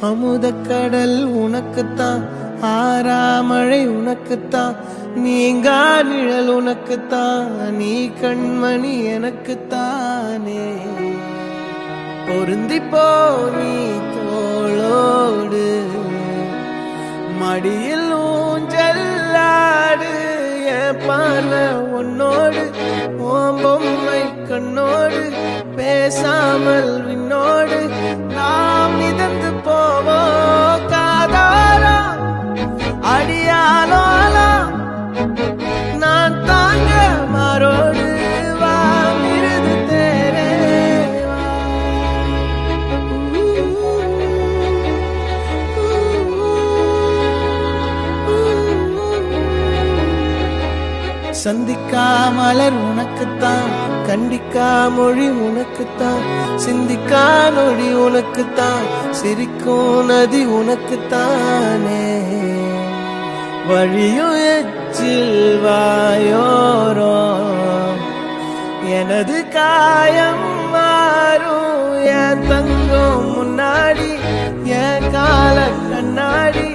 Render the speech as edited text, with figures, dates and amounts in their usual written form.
அமுதக்கடல் உனக்குத்தான், ஆறாமழை உனக்குத்தான், நீங்கா நிழல் உனக்குத்தான், நீ கண்மணி எனக்குத்தானே. பொருந்திப்போ நீ தோளோடு, மடியில் ஊஞ்சல்லாடு, என் பார்வை உன்னோடு, ஓம் பொம்மை கண்ணோடு, பேசாமல் விண்ணோடு நாம் மிதந்து போவோம் காதாரா அடியாலோலா, நான் தாங்க மாறோடு வா மிருது தேரே வா. சந்திக்கா மலர் உனக்குத்தான், கண்டிக்கா மொழி உனக்குத்தான், சிந்திக்கா நொழி உனக்குத்தான், சிரிக்கும் நதி உனக்குத்தானே. வழியும் எச்சில் வாயோரோ எனது காயம் மாறும், என் தங்கம் முன்னாடி என் கால கண்ணாடி,